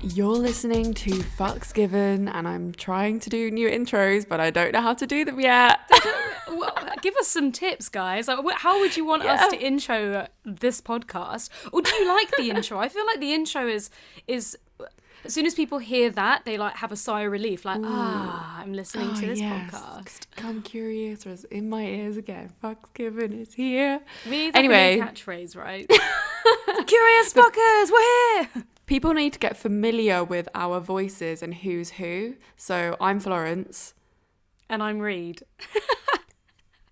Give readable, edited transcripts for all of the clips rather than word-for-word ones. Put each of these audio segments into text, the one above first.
You're listening to Fucks Given, and I'm trying to do new intros, but I don't know how to do them yet. Well, give us some tips, guys. Like, how would you want us to intro this podcast? Or do you like the intro? I feel like the intro is as soon as people hear that, they like have a sigh of relief, like, I'm listening to this podcast. Come curious, was in my ears again. Fucks Given is here. Anyway, catchphrase, right? Curious fuckers, we're here. People need to get familiar with our voices and who's who. So I'm Florence. And I'm Reed.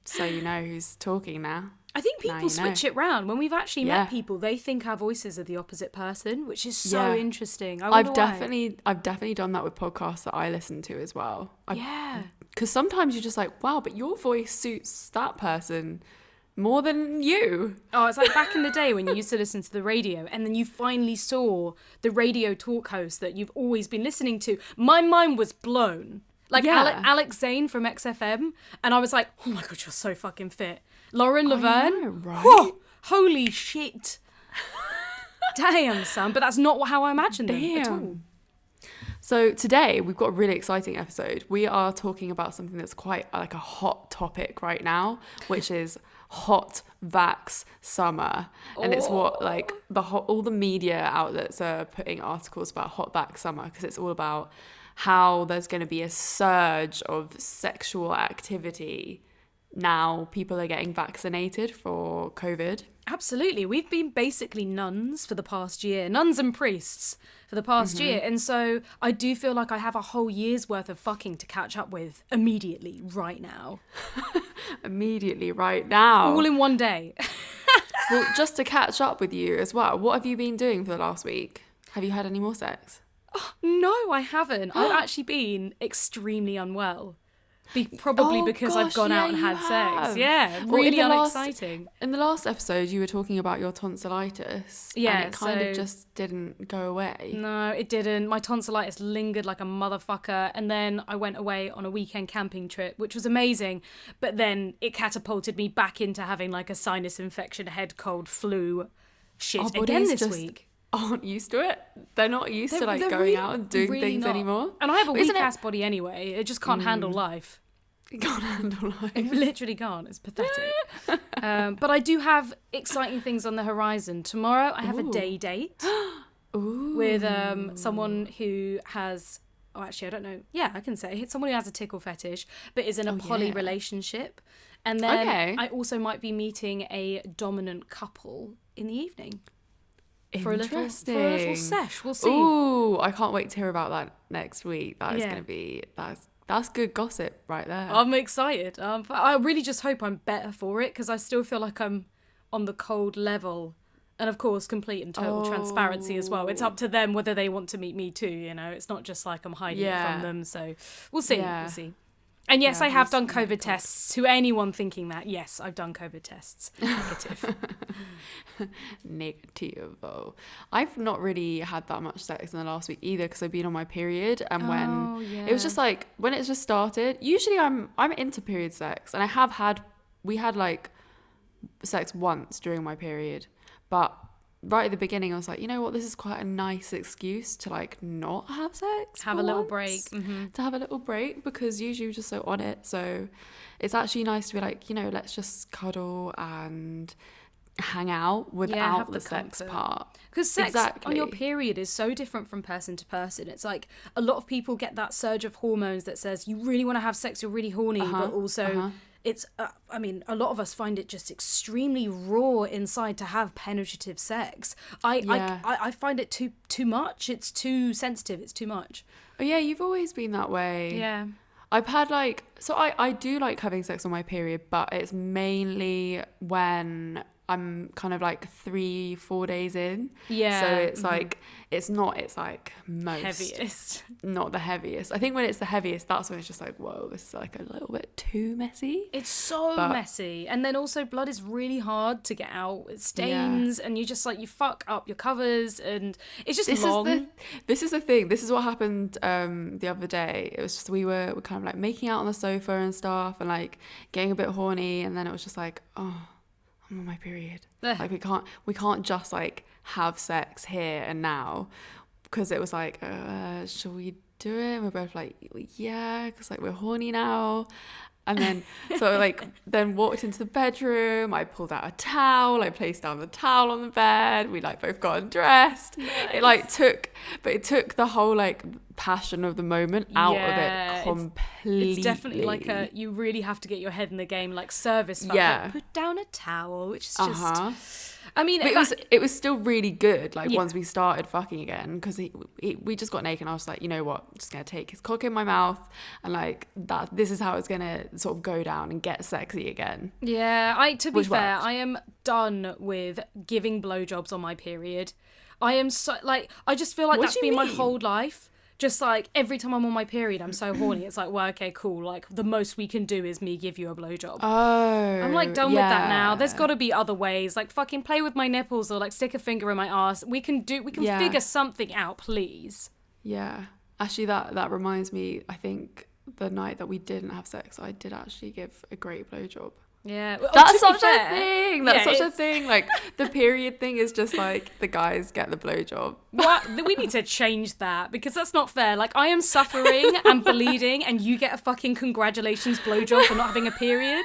So you know who's talking now. I think people switch it round. When we've actually met people, they think our voices are the opposite person, which is so interesting. I've definitely done that with podcasts that I listen to as well. Because sometimes you're just like, wow, but your voice suits that person more than you. Oh, it's like back in the day when you used to listen to the radio and then you finally saw the radio talk host that you've always been listening to. My mind was blown. Like Alex Zane from XFM. And I was like, oh my God, you're so fucking fit. Lauren Laverne. Know, right? Whoa, holy shit. Damn, son. But that's not how I imagined them at all. So today we've got a really exciting episode. We are talking about something that's quite like a hot topic right now, which is hot VAX summer. And it's what like all the media outlets are putting articles about hot VAX summer, because it's all about how there's going to be a surge of sexual activity now people are getting vaccinated for COVID. Absolutely. We've been basically nuns for the past year, nuns and priests for the past year. And so I do feel like I have a whole year's worth of fucking to catch up with immediately right now. Immediately right now. All in one day. Well, just to catch up with you as well, what have you been doing for the last week? Have you had any more sex? Oh, no, I haven't. I've actually been extremely unwell. Probably because I've gone out and had sex. Yeah, really unexciting. In the last episode, you were talking about your tonsillitis. Yeah, and it kind of just didn't go away. No, it didn't. My tonsillitis lingered like a motherfucker. And then I went away on a weekend camping trip, which was amazing. But then it catapulted me back into having like a sinus infection, head cold, flu shit again this week. Aren't used to it. They're not used to like going out and doing things anymore. And I have a weak ass body anyway. It just can't handle life. It can't handle life. It literally can't. It's pathetic. But I do have exciting things on the horizon. Tomorrow I have a day date with someone who has... Oh, actually, I don't know. Yeah, I can say it's someone who has a tickle fetish, but is in a poly relationship. And then I also might be meeting a dominant couple in the evening. For a little sesh. We'll see. Ooh, I can't wait to hear about that next week. That is going to be... That's good gossip right there. I'm excited. I really just hope I'm better for it, because I still feel like I'm on the cold level. And of course, complete and total transparency as well. It's up to them whether they want to meet me too, you know. It's not just like I'm hiding it from them. So we'll see. Yeah. We'll see. And yes, I have done COVID tests. To anyone thinking that, yes, I've done COVID tests. Negative. Negative. I've not really had that much sex in the last week either, because I've been on my period, and it was just like when it just started. Usually I'm into period sex, and we had like sex once during my period, but right at the beginning I was like, you know what, this is quite a nice excuse to like not have sex, have a little break, to have a little break, because usually you're just so on it. So it's actually nice to be like, you know, let's just cuddle and hang out without the sex part, because sex on your period is so different from person to person. It's like a lot of people get that surge of hormones that says you really want to have sex, you're really horny, but also it's I mean, a lot of us find it just extremely raw inside to have penetrative sex. I find it too much. It's too sensitive. It's too much. Oh yeah, you've always been that way. Yeah. I've had like, so I do like having sex on my period, but it's mainly when I'm kind of like 3-4 days in. Yeah. So it's like, it's like most heaviest. Not the heaviest. I think when it's the heaviest, that's when it's just like, whoa, this is like a little bit too messy. It's so messy. And then also blood is really hard to get out. It stains and you just like, you fuck up your covers, and it's just long. This is the thing. This is what happened the other day. It was just, we were kind of like making out on the sofa and stuff and like getting a bit horny, and then it was just like, oh, I'm on my period. Like we can't just like have sex here and now. because it was like, should we do it? And we're both like, yeah, because like we're horny now. And then, so like, then walked into the bedroom. I pulled out a towel. I placed down the towel on the bed. We like both got undressed. Nice. It took the whole like passion of the moment out of it completely. It's definitely like you really have to get your head in the game, like service. Yeah. Like, put down a towel, which is just. I mean, but it was still really good. Like once we started fucking again, because we just got naked, and I was like, you know what, I'm just gonna take his cock in my mouth, and like that. This is how it's gonna sort of go down and get sexy again. Yeah, to be fair, worked. I am done with giving blowjobs on my period. I am so like I just feel like that's been my whole life. Just like every time I'm on my period, I'm so horny. It's like, well, okay, cool. Like the most we can do is me give you a blowjob. Oh, I'm like done with that now. There's got to be other ways. Like fucking play with my nipples or like stick a finger in my ass. We can figure something out, please. Yeah, actually, that reminds me. I think the night that we didn't have sex, I did actually give a great blowjob. Yeah, that's such a thing. That's such a thing. Like the period thing is just like the guys get the blowjob. What? We need to change that because that's not fair. Like I am suffering and bleeding, and you get a fucking congratulations blowjob for not having a period.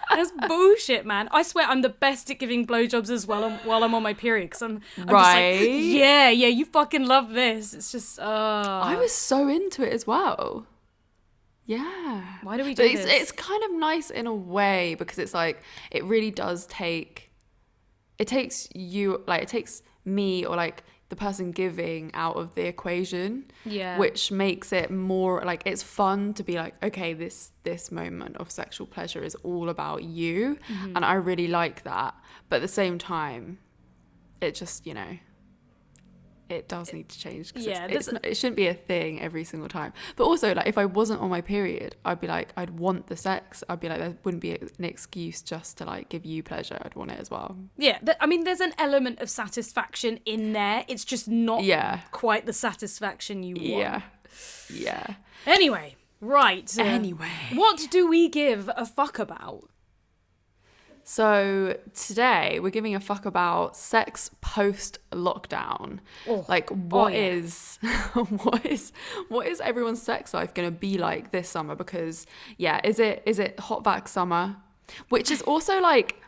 That's bullshit, man. I swear I'm the best at giving blowjobs as well while I'm on my period because I'm just like, yeah, you fucking love this. It's just, I was so into it as well. Yeah. Why do we do this? It's kind of nice in a way because it's like it really does it takes me or like the person giving out of the equation. Yeah. Which makes it more like it's fun to be like, okay, this moment of sexual pleasure is all about you. Mm-hmm. And I really like that. But at the same time, it just, it does need to change. It shouldn't be a thing every single time. But also, like, if I wasn't on my period, I'd be like, I'd want the sex. I'd be like, there wouldn't be an excuse just to like give you pleasure. I'd want it as well. Yeah, I mean, there's an element of satisfaction in there. It's just not quite the satisfaction you want. Yeah. Anyway, right. What do we give a fuck about? So today we're giving a fuck about sex post lockdown. Like what is everyone's sex life going to be like this summer? Because is it hot vax summer? Which is also like,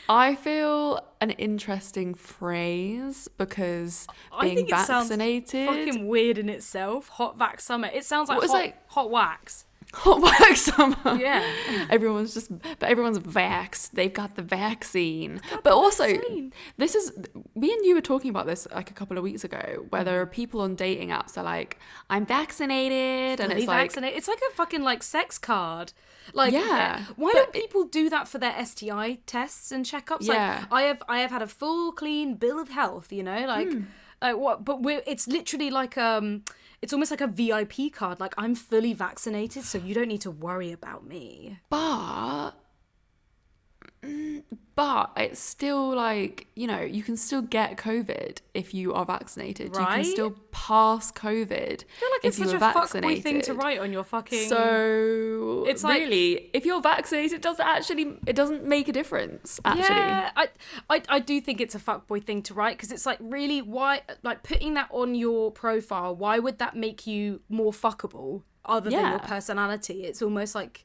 I feel an interesting phrase because being vaccinated. It sounds fucking weird in itself. Hot vax summer. It sounds like hot wax. Hot wax summer. Yeah. Everyone's vaxxed. They've got the vaccine. But also, this is, me and you were talking about this like a couple of weeks ago, where there are people on dating apps that are like, I'm vaccinated. And it's like, vaccinated. It's like a fucking like sex card. Like, why don't people do that for their STI tests and checkups? Yeah. Like, I have had a full clean bill of health, like what? But it's literally like it's almost like a VIP card. Like I'm fully vaccinated, so you don't need to worry about me. But it's still like, you can still get COVID if you are vaccinated. Right? You can still pass COVID I feel like it's such a fuckboy thing to write on your fucking... So, it's really, like, if you're vaccinated, it doesn't make a difference, actually. Yeah, I do think it's a fuckboy thing to write, because it's like, really, why, like, putting that on your profile, why would that make you more fuckable, other than your personality? It's almost like...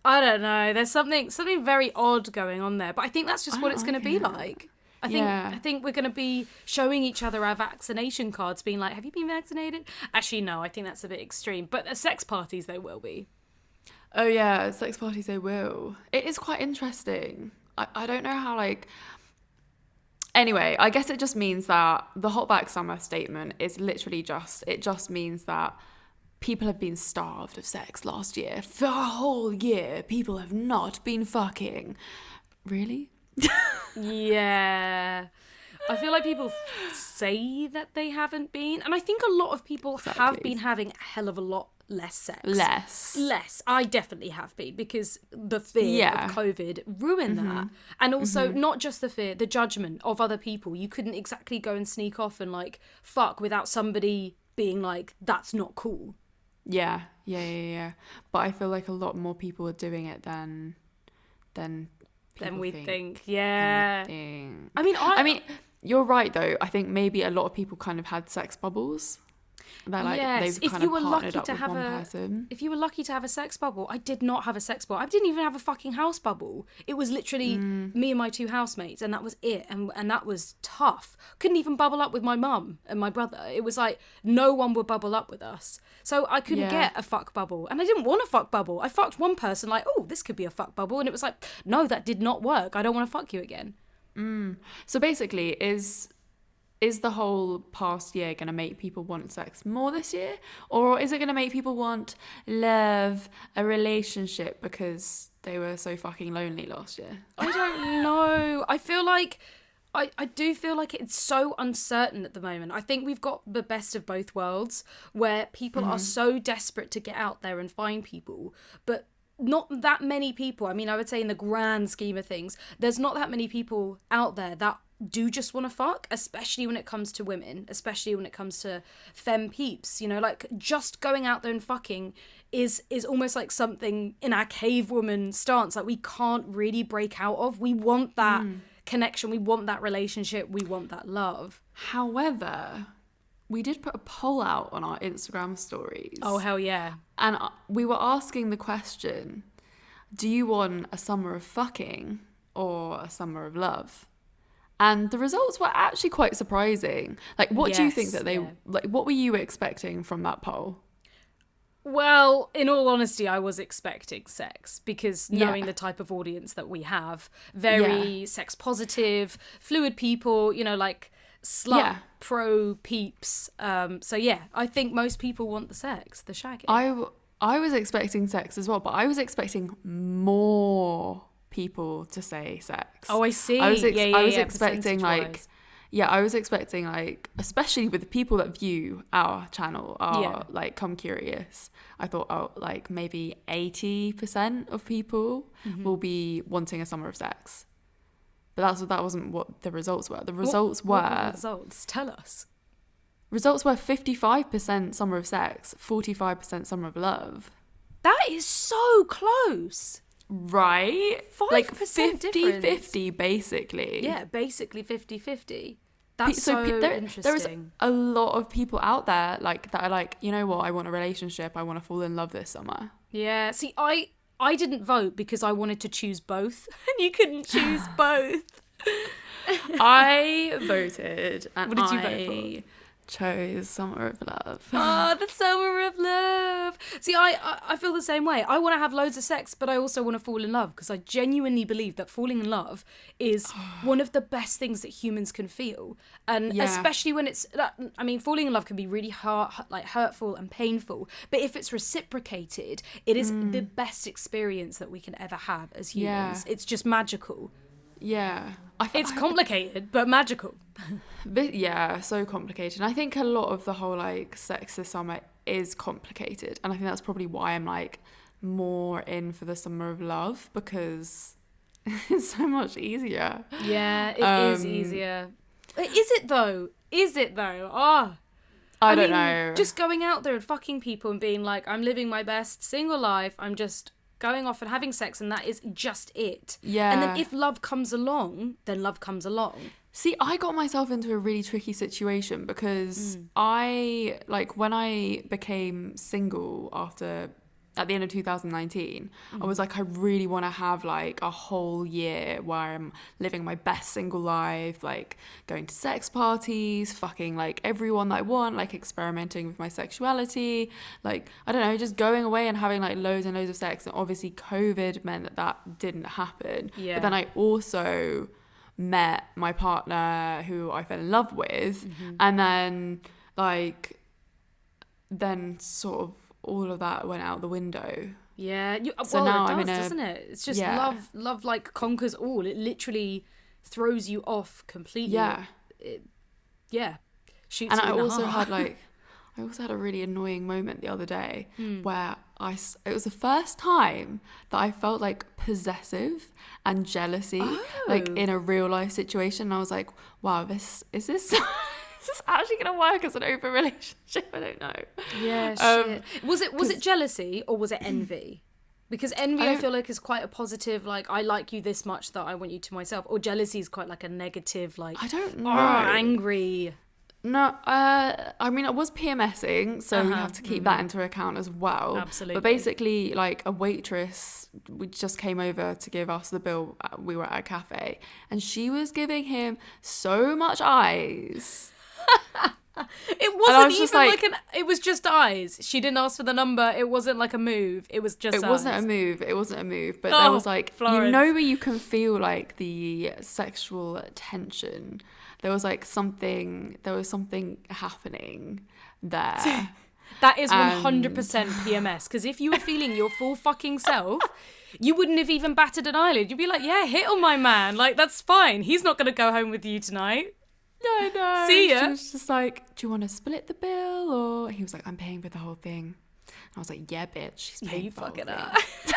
I don't know. There's something very odd going on there, but I think that's just what it's going to be like. I think we're going to be showing each other our vaccination cards, being like, "Have you been vaccinated?" Actually, no. I think that's a bit extreme. But at sex parties, they will be. Oh yeah, at sex parties they will. It is quite interesting. I don't know how like. Anyway, I guess it just means that the hot vax summer statement is literally just means that. People have been starved of sex last year. For a whole year, people have not been fucking. Really? Yeah. I feel like people say that they haven't been. And I think a lot of people have been having a hell of a lot less sex. Less. I definitely have been, because the fear of COVID ruined that. And also, not just the fear, the judgment of other people. You couldn't exactly go and sneak off and like fuck without somebody being like, that's not cool. Yeah. But I feel like a lot more people are doing it than we think. Yeah. I mean, you're right though. I think maybe a lot of people kind of had sex bubbles. They're like, yes, they've kind of partnered up with one person. If you were lucky to have a sex bubble, I did not have a sex bubble. I didn't even have a fucking house bubble. It was literally me and my 2 housemates, and that was it. And that was tough. Couldn't even bubble up with my mum and my brother. It was like no one would bubble up with us. So I couldn't get a fuck bubble. And I didn't want a fuck bubble. I fucked one person like, oh, this could be a fuck bubble. And it was like, no, that did not work. I don't want to fuck you again. So basically, is the whole past year going to make people want sex more this year? Or is it going to make people want love, a relationship, because they were so fucking lonely last year? I don't know. I feel like... I do feel like it's so uncertain at the moment. I think we've got the best of both worlds, where people are so desperate to get out there and find people, but not that many people. I mean, I would say in the grand scheme of things, there's not that many people out there that do just want to fuck, especially when it comes to women, especially when it comes to femme peeps, you know, like just going out there and fucking is almost like something in our cave woman stance, like we can't really break out of. We want that connection, we want that relationship, we want that love. However, we did put a poll out on our Instagram stories. Oh, hell yeah. And we were asking the question, do you want a summer of fucking or a summer of love? And the results were actually quite surprising. Like, what do you think that like, what were you expecting from that poll? Well, in all honesty, I was expecting sex, because knowing the type of audience that we have, very sex positive, fluid people, you know, like slut pro peeps. So yeah, I think most people want the sex, the shagging. I was expecting sex as well, but I was expecting more people to say sex. Oh, I see. I was expecting like, I was expecting like, especially with the people that view our channel are like Come Curious. I thought, oh, like maybe 80% of people will be wanting a summer of sex. But that wasn't what the results were. The results what were the results? Tell us. Results were 55% summer of sex, 45% summer of love. That is so close. Right? 5% like 50-50 basically. Yeah, basically 50-50. That's so interesting. There is a lot of people out there like that are like, you know what, I want a relationship, I want to fall in love this summer. Yeah, see, I didn't vote because I wanted to choose both, and you couldn't choose both. I voted, and what did you vote for? Chose Summer of Love. Oh, the Summer of Love. See, I feel the same way. I want to have loads of sex, but I also want to fall in love, because I genuinely believe that falling in love is one of the best things that humans can feel. And especially when it's, I mean, falling in love can be really hurtful and painful, but if it's reciprocated, it is the best experience that we can ever have as humans. It's just magical. Yeah. It's complicated, but magical. So complicated. And I think a lot of the whole like sex this summer is complicated. And I think that's probably why I'm like more in for the Summer of Love, because it's so much easier. Yeah, it is easier. Is it though? Oh. I don't know. Just going out there and fucking people and being like, I'm living my best single life. I'm just going off and having sex, and that is just it. Yeah. And then if love comes along, then love comes along. See, I got myself into a really tricky situation because I, like, when I became single at the end of 2019, I was like, I really want to have like a whole year where I'm living my best single life, like going to sex parties, fucking like everyone that I want, like experimenting with my sexuality, like, I don't know, just going away and having like loads and loads of sex. And obviously COVID meant that didn't happen. Yeah. But then I also met my partner who I fell in love with, and then sort of all of that went out the window. Yeah, so now it does, doesn't it? It's just love like conquers all. It literally throws you off completely. Yeah. Shoots and you I in also the heart. I also had a really annoying moment the other day where it was the first time that I felt like possessive and jealousy, like in a real life situation. And I was like, wow, is this actually going to work as an open relationship? I don't know. Yeah, shit. Was it jealousy or was it envy? Because envy, I feel like, is quite a positive, like, I like you this much that I want you to myself. Or jealousy is quite like a negative, like, I don't know. Angry. No, I mean, I was PMSing, so we have to keep that into account as well. Absolutely. But basically, like, a waitress, we just came over to give us the bill. We were at a cafe, and she was giving him so much eyes. It wasn't even like it was just eyes. She didn't ask for the number. It wasn't like a move. It was just eyes. It wasn't a move. But there was like, Florence. you know where you can feel like the sexual tension. There was something happening there. That is 100% PMS. Because if you were feeling your full fucking self, you wouldn't have even batted an eyelid. You'd be like, yeah, hit on my man. Like, that's fine. He's not going to go home with you tonight. I know. See ya. She was just like, do you want to split the bill? Or he was like, I'm paying for the whole thing. And I was like, yeah, bitch. She's paying for the whole thing.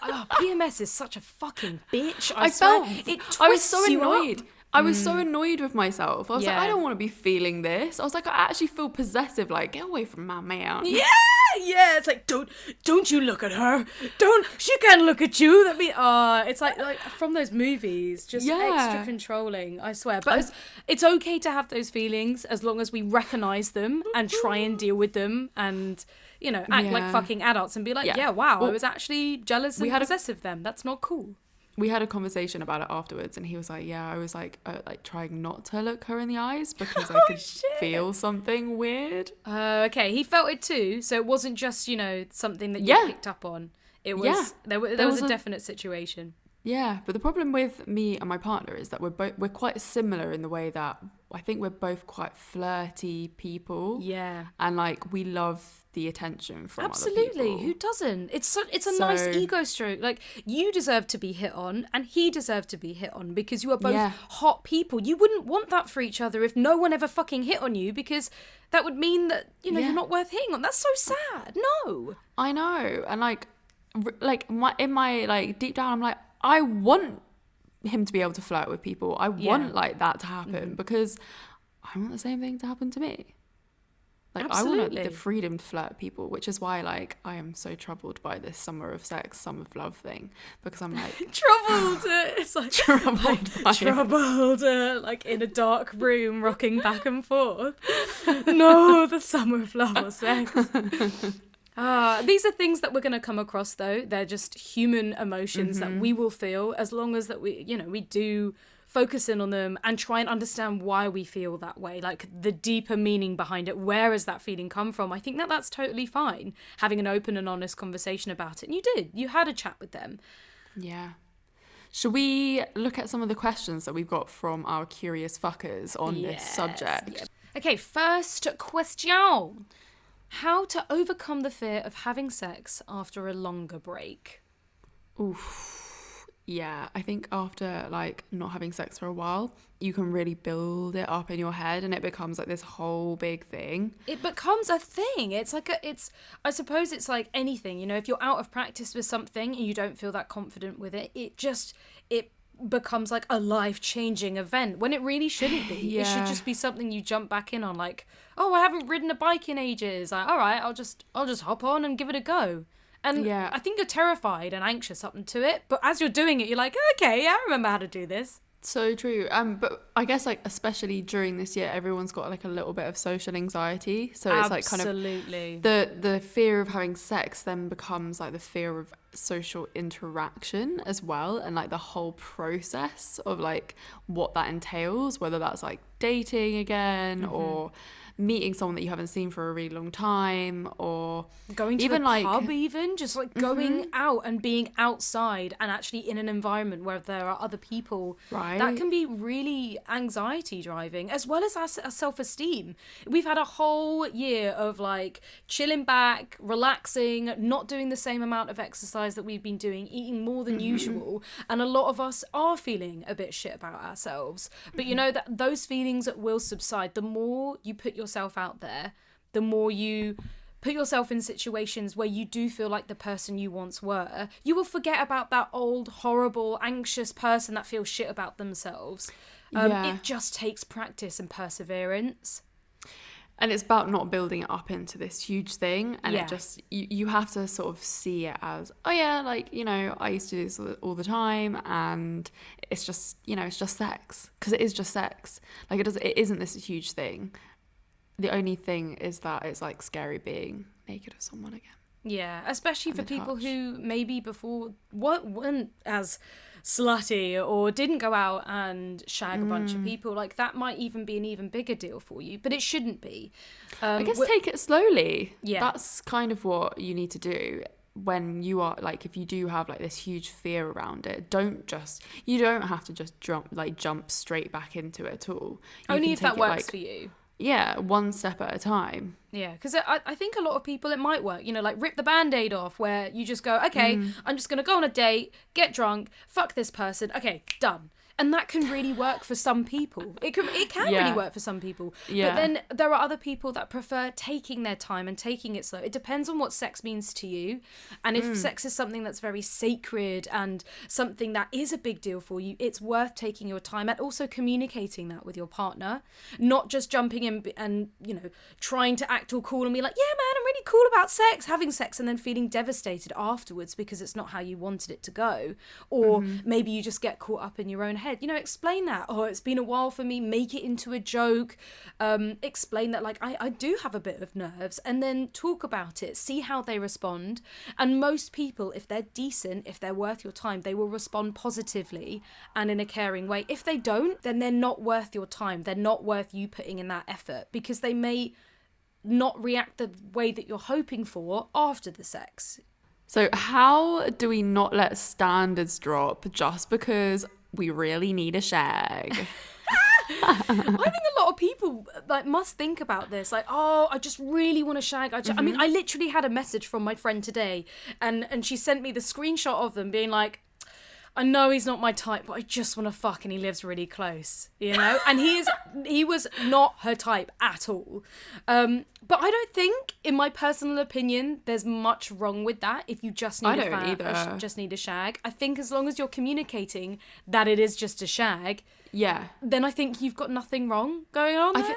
Oh, PMS is such a fucking bitch. I was so annoyed. I was so annoyed with myself. I was like, I don't want to be feeling this. I was like, I actually feel possessive. Like, get away from my man. Yeah. It's like, don't you look at her. She can't look at you. It's like from those movies, just extra controlling. I swear. But it's okay to have those feelings as long as we recognize them and try and deal with them and, you know, act like fucking adults and be like, wow, I was actually jealous and possessive then. That's not cool. We had a conversation about it afterwards, and he was like, I was like trying not to look her in the eyes because I could feel something weird. Okay, he felt it too, so it wasn't just, you know, something that you picked up on. It was there was a definite situation. Yeah, but the problem with me and my partner is that we're quite similar in the way that I think we're both quite flirty people. Yeah, and like we love the attention from other people. Who doesn't? It's a nice ego stroke. Like, you deserve to be hit on and he deserved to be hit on because you are both hot people. You wouldn't want that for each other if no one ever fucking hit on you, because that would mean that, you know, you're not worth hitting on. That's so sad. No. I know. And in my deep down, I'm like, I want him to be able to flirt with people. I want like that to happen because I want the same thing to happen to me. Like, absolutely. I want the freedom to flirt with people, which is why, like, I am so troubled by this summer of sex, summer of love thing, because I'm like... troubled! It's like... troubled, like, in a dark room, rocking back and forth. No, the summer of love or sex. These are things that we're going to come across, though. They're just human emotions that we will feel, as long as that we do... focus in on them and try and understand why we feel that way, like the deeper meaning behind it. Where has that feeling come from? I think that's totally fine, having an open and honest conversation about it. And you had a chat with them. Yeah. Should we look at some of the questions that we've got from our curious fuckers on this subject? Yep. Okay, first question. How to overcome the fear of having sex after a longer break? Oof. Yeah, I think after like not having sex for a while, you can really build it up in your head and it becomes like this whole big thing. It becomes a thing. I suppose it's like anything, you know, if you're out of practice with something and you don't feel that confident with it, it becomes like a life-changing event when it really shouldn't be. Yeah. It should just be something you jump back in on, like, oh, I haven't ridden a bike in ages. Like, all right, I'll just hop on and give it a go. And I think you're terrified and anxious up to it, but as you're doing it, you're like, okay, I remember how to do this. So true. But I guess like especially during this year, everyone's got like a little bit of social anxiety. So it's like kind of the fear of having sex then becomes like the fear of social interaction as well, and like the whole process of like what that entails, whether that's like dating again or meeting someone that you haven't seen for a really long time, or going to even the pub, even just like going out and being outside and actually in an environment where there are other people. Right. That can be really anxiety driving, as well as our self-esteem. We've had a whole year of like chilling back, relaxing, not doing the same amount of exercise that we've been doing, eating more than usual, and a lot of us are feeling a bit shit about ourselves. But you know that those feelings will subside. The more you put yourself out there, the more you put yourself in situations where you do feel like the person you once were, you will forget about that old, horrible, anxious person that feels shit about themselves. It just takes practice and perseverance. And it's about not building it up into this huge thing. And Yeah. it just, you have to sort of see it as, oh yeah, like, you know, I used to do this all the time, and it's just, you know, it's just sex. Because it is just sex. Like, it isn't this huge thing. The only thing is that it's like scary being naked with someone again. Yeah, especially for people touch. who maybe before weren't as slutty or didn't go out and shag a bunch of people. Like, that might even be an even bigger deal for you, but it shouldn't be. I guess take it slowly. Yeah. That's kind of what you need to do when you are, like, if you do have like this huge fear around it. You don't have to just jump straight back into it at all. Only if that works for you. Yeah, one step at a time. Yeah, because I think a lot of people, it might work, you know, like rip the Band-Aid off, where you just go, okay, I'm just going to go on a date, get drunk, fuck this person, okay, done. And that can really work for some people. It can really work for some people. Yeah. But then there are other people that prefer taking their time and taking it slow. It depends on what sex means to you. And if sex is something that's very sacred and something that is a big deal for you, it's worth taking your time and also communicating that with your partner. Not just jumping in and, you know, trying to act all cool and be like, yeah, man, I'm really cool about sex, having sex, and then feeling devastated afterwards because it's not how you wanted it to go. Or maybe you just get caught up in your own head. You know, explain that. Oh, it's been a while for me. Make it into a joke. Explain that, like, I do have a bit of nerves, and then talk about it. See how they respond. And most people, if they're decent, if they're worth your time, they will respond positively and in a caring way. If they don't, then they're not worth your time. They're not worth you putting in that effort, because they may not react the way that you're hoping for after the sex. So how do we not let standards drop just because we really need a shag? I think a lot of people like must think about this. Like, oh, I just really want to shag. I mean, I literally had a message from my friend today, and she sent me the screenshot of them being like, I know he's not my type, but I just want to fuck, and he lives really close, you know? And he was not her type at all. But I don't think, in my personal opinion, there's much wrong with that if you just need just need a shag. I think as long as you're communicating that it is just a shag, then I think you've got nothing wrong going on there.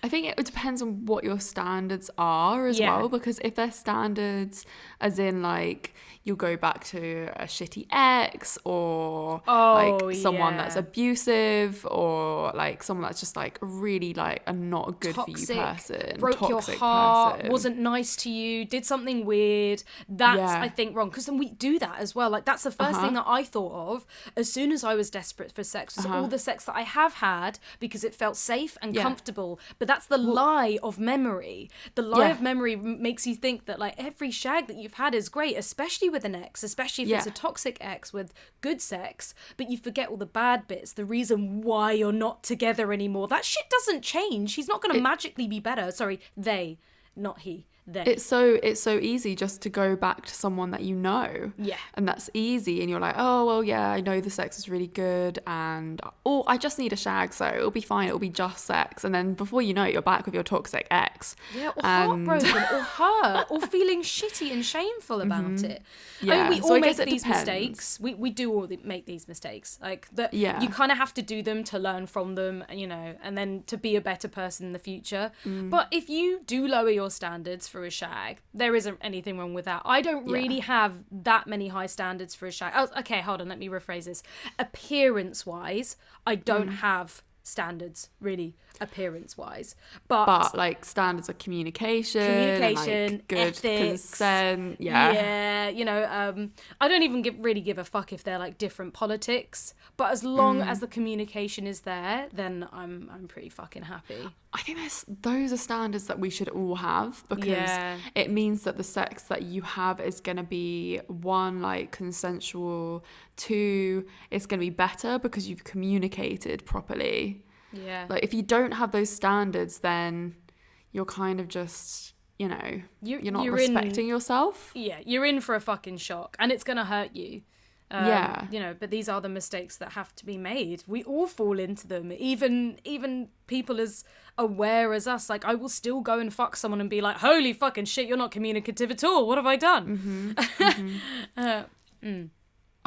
I think it depends on what your standards are as well, because if they're standards as in like you'll go back to a shitty ex, or like someone that's abusive, or like someone that's just like really like a not good toxic, for you person, broke toxic your heart, person, wasn't nice to you, did something weird, that's I think wrong, because then we do that as well. Like, that's the first thing that I thought of as soon as I was desperate for sex, was all the sex that I have had because it felt safe and comfortable. But that's the lie of memory. The lie of memory makes you think that like every shag that you've had is great, especially with an ex, especially if it's a toxic ex with good sex, but you forget all the bad bits, the reason why you're not together anymore. That shit doesn't change. He's not going to magically be better. Sorry, they, not he. They. It's so easy just to go back to someone that you know. Yeah. And that's easy, and you're like, oh well, yeah, I know the sex is really good, and I just need a shag, so it'll be fine, it'll be just sex. And then before you know it, you're back with your toxic ex. Yeah, or heartbroken, or hurt, or feeling shitty and shameful about it. Yeah. I mean, we all make these mistakes. We do all make these mistakes. Like that. Yeah. You kind of have to do them to learn from them, you know, and then to be a better person in the future. But if you do lower your standards for a shag, there isn't anything wrong with that. I don't really have that many high standards for a shag. Okay, hold on, let me rephrase this. Appearance wise, I don't have standards really, appearance wise, but like standards of communication, like good ethics, consent, you know, I don't even really give a fuck if they're like different politics, but as long as the communication is there, then I'm pretty fucking happy. I think those are standards that we should all have, because it means that the sex that you have is going to be, one, like consensual, two, it's going to be better because you've communicated properly. Yeah. Like if you don't have those standards, then you're kind of just, you know, you're not respecting yourself. Yeah, you're in for a fucking shock, and it's going to hurt you. You know, but these are the mistakes that have to be made. We all fall into them. Even people as aware as us. Like, I will still go and fuck someone and be like, holy fucking shit, you're not communicative at all. What have I done? I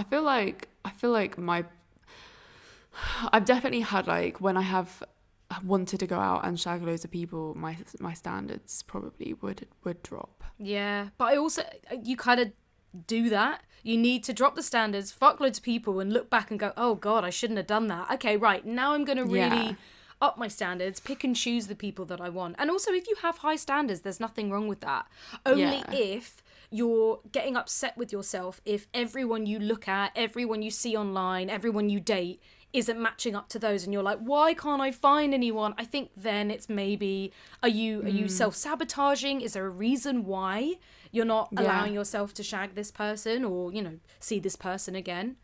feel like I've definitely had, like, when I have wanted to go out and shag loads of people, my standards probably would drop. Yeah, but I also, you kind of do that. You need to drop the standards, fuck loads of people, and look back and go, oh God, I shouldn't have done that. Okay, right, now I'm going to really up my standards, pick and choose the people that I want. And also, if you have high standards, there's nothing wrong with that. Only if you're getting upset with yourself if everyone you look at, everyone you see online, everyone you date isn't matching up to those, and you're like, why can't I find anyone? I think then it's maybe, are you self-sabotaging? Is there a reason why you're not allowing yourself to shag this person or, you know, see this person again?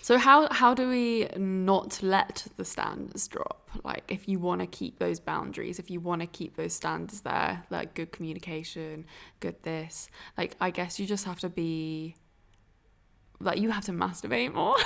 So how do we not let the standards drop? Like, if you want to keep those boundaries, if you want to keep those standards there, like good communication, good this, like, I guess you just have to be, like, you have to masturbate more.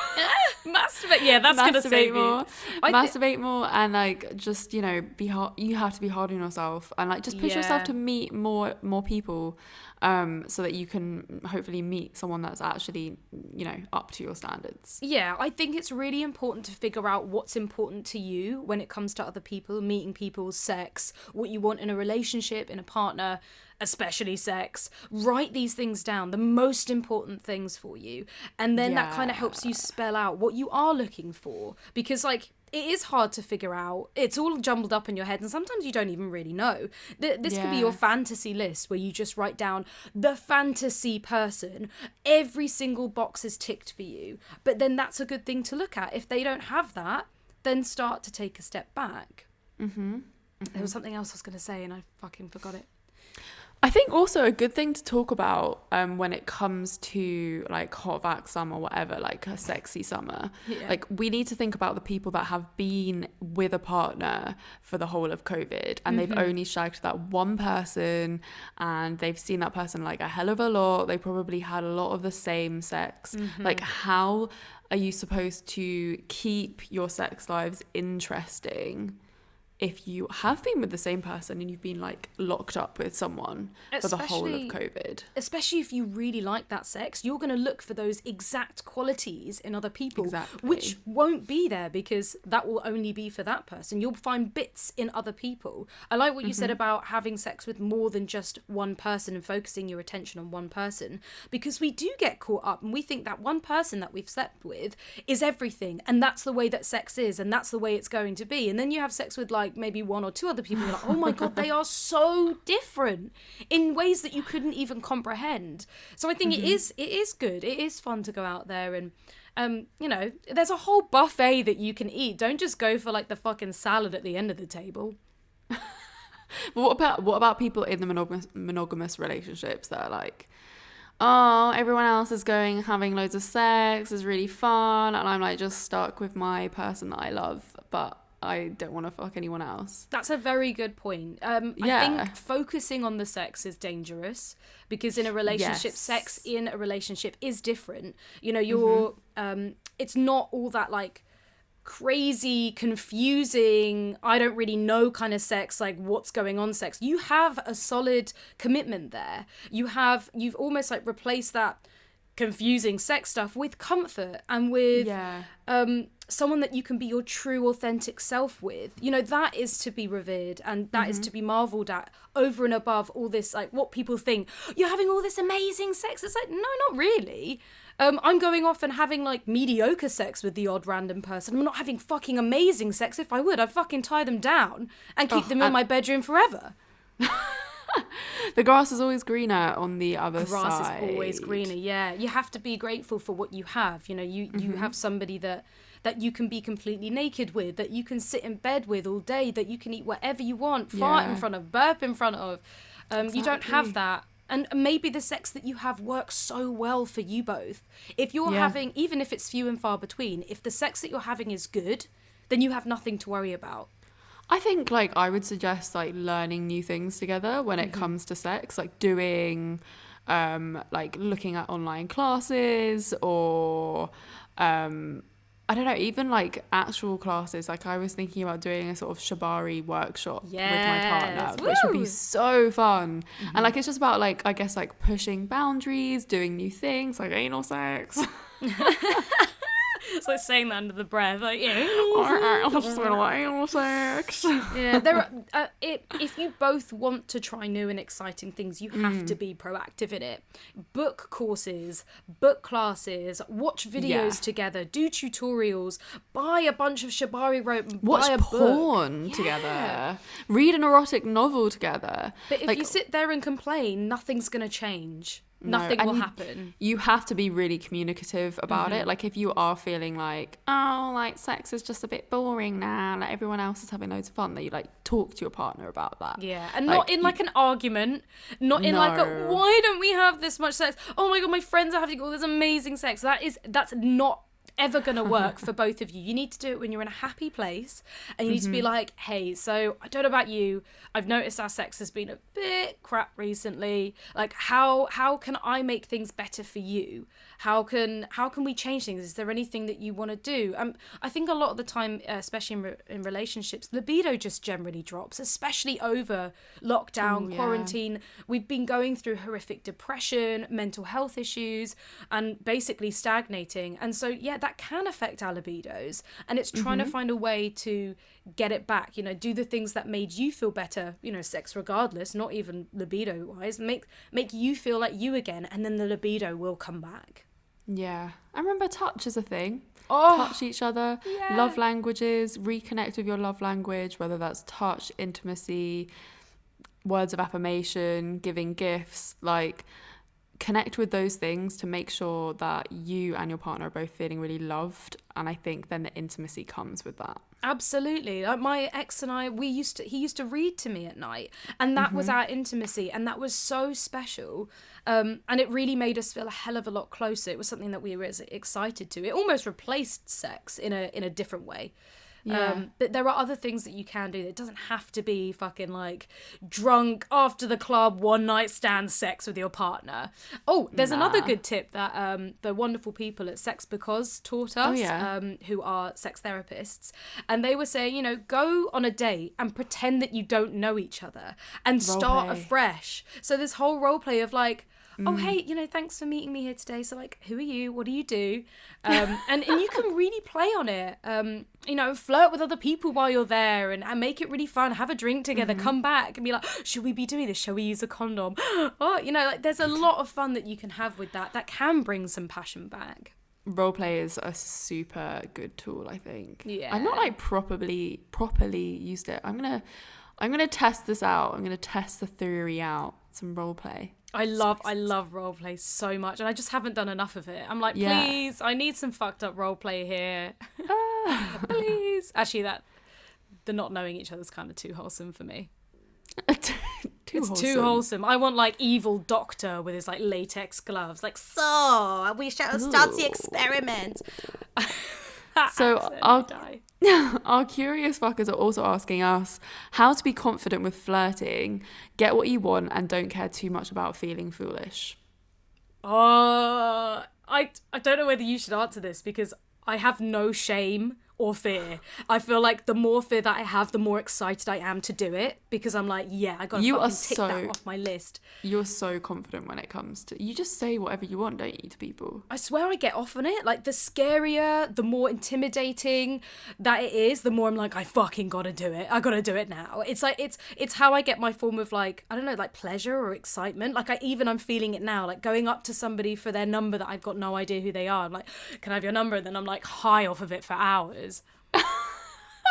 Masturbate, yeah, that's gonna save more. you. Masturbate more, and like, just, you know, be hard. You have to be hard on yourself, and like, just push yourself to meet more people, so that you can hopefully meet someone that's actually, you know, up to your standards. Yeah, I think it's really important to figure out what's important to you when it comes to other people, meeting people, sex, what you want in a relationship, in a partner, especially sex. Write these things down, the most important things for you, and then that kind of helps you spell out what you are looking for, because like, it is hard to figure out. It's all jumbled up in your head, and sometimes you don't even really know. This could be your fantasy list, where you just write down the fantasy person. Every single box is ticked for you, but then that's a good thing to look at. If they don't have that, then start to take a step back. There was something else I was going to say, and I fucking forgot it. I think also a good thing to talk about when it comes to like hot vax summer, whatever, like a sexy summer, like, we need to think about the people that have been with a partner for the whole of COVID, and they've only shagged that one person, and they've seen that person like a hell of a lot. They probably had a lot of the same sex. Like, how are you supposed to keep your sex lives interesting if you have been with the same person and you've been like locked up with someone for the whole of COVID? Especially if you really like that sex, you're going to look for those exact qualities in other people, which won't be there because that will only be for that person. You'll find bits in other people. I like what you said about having sex with more than just one person and focusing your attention on one person, because we do get caught up and we think that one person that we've slept with is everything, and that's the way that sex is, and that's the way it's going to be. And then you have sex with like maybe one or two other people, you're like, oh my God, they are so different in ways that you couldn't even comprehend. So I think it is good. It is fun to go out there and you know, there's a whole buffet that you can eat. Don't just go for like the fucking salad at the end of the table. But what about people in the monogamous relationships that are like, oh, everyone else is having loads of sex, is really fun, and I'm like just stuck with my person that I love, but I don't want to fuck anyone else. That's a very good point. I think focusing on the sex is dangerous, because in a relationship, sex in a relationship is different. You know, you're it's not all that like crazy, confusing, I don't really know kind of sex, like what's going on sex. You have a solid commitment there. You've almost like replaced that confusing sex stuff with comfort and with someone that you can be your true authentic self with. You know, that is to be revered, and that is to be marveled at, over and above all this like what people think, you're having all this amazing sex. It's like, no, not really. I'm going off and having like mediocre sex with the odd random person. I'm not having fucking amazing sex. If I would, I'd fucking tie them down and keep them in my bedroom forever. The grass is always greener on the other side. Grass is always greener, yeah. You have to be grateful for what you have. You know, you have somebody that you can be completely naked with, that you can sit in bed with all day, that you can eat whatever you want, fart in front of, burp in front of. You don't have that. And maybe the sex that you have works so well for you both. If you're having, even if it's few and far between, if the sex that you're having is good, then you have nothing to worry about. I think like I would suggest like learning new things together when it comes to sex, like doing like looking at online classes, or I don't know, even like actual classes. Like I was thinking about doing a sort of shibari workshop with my partner, which would be so fun. And like it's just about like, I guess like pushing boundaries, doing new things, like anal sex. like saying that under the breath, like, yeah. sex. Yeah, there are. If you both want to try new and exciting things, you have to be proactive in it. Book courses, book classes, watch videos together, do tutorials, buy a bunch of shibari rope, Watch buy a porn book. together, read an erotic novel together. But if you sit there and complain, nothing's gonna change. Nothing will happen. You have to be really communicative about it. Like if you are feeling like, oh, like sex is just a bit boring now, like everyone else is having loads of fun, that you like talk to your partner about that. Yeah, and not in like an argument, not in like a, why don't we have this much sex? Oh my god, my friends are having all this amazing sex. That's not ever gonna work for both of you. You need to do it when you're in a happy place, and you need to be like, hey, so I don't know about you, I've noticed our sex has been a bit crap recently, like how can I make things better for you? How can we change things? Is there anything that you want to do? I think a lot of the time, especially in relationships, libido just generally drops, especially over lockdown, quarantine. We've been going through horrific depression, mental health issues, and basically stagnating. And so, yeah, that can affect our libidos. And it's trying to find a way to get it back, you know, do the things that made you feel better, you know, sex regardless, not even libido wise, make you feel like you again, and then the libido will come back. Yeah. I remember touch is a thing. Touch each other, love languages, reconnect with your love language, whether that's touch, intimacy, words of affirmation, giving gifts, like connect with those things to make sure that you and your partner are both feeling really loved. And I think then the intimacy comes with that. Absolutely. Like my ex and I, he used to read to me at night, and that was our intimacy, and that was so special. And it really made us feel a hell of a lot closer. It was something that we were excited to. It almost replaced sex in a different way. Yeah. But there are other things that you can do. It doesn't have to be fucking like drunk after the club one night stand sex with your partner. Oh, there's another good tip that the wonderful people at Sex Because taught us, who are sex therapists, and they were saying, you know, go on a date and pretend that you don't know each other and start afresh. So this whole role play of like, oh, hey, you know, thanks for meeting me here today. So, like, who are you? What do you do? And you can really play on it. You know, flirt with other people while you're there and make it really fun. Have a drink together. Come back and be like, should we be doing this? Shall we use a condom? Oh, you know, like, there's a lot of fun that you can have with that can bring some passion back. Roleplay is a super good tool, I think. Yeah. I've not like properly used it. I'm gonna test this out. I'm gonna test the theory out. Some roleplay. I love roleplay so much, and I just haven't done enough of it. I'm like, please, I need some fucked up roleplay here. Please. Actually, the not knowing each other is kind of too wholesome for me. Too wholesome. I want like evil doctor with his like latex gloves. Like, so we shall start the experiment. So our curious fuckers are also asking us how to be confident with flirting, get what you want, and don't care too much about feeling foolish. I don't know whether you should answer this, because I have no shame or fear. I feel like the more fear that I have, the more excited I am to do it, because I'm like, yeah, I gotta fucking tick that off my list. You're so confident when it comes to, you just say whatever you want, don't you, to people? I swear I get off on it. Like, the scarier, the more intimidating that it is, the more I'm like, I fucking gotta do it. I gotta do it now. It's like, it's how I get my form of like, I don't know, like pleasure or excitement. Like I'm feeling it now, like going up to somebody for their number that I've got no idea who they are. I'm like, can I have your number? And then I'm like high off of it for hours.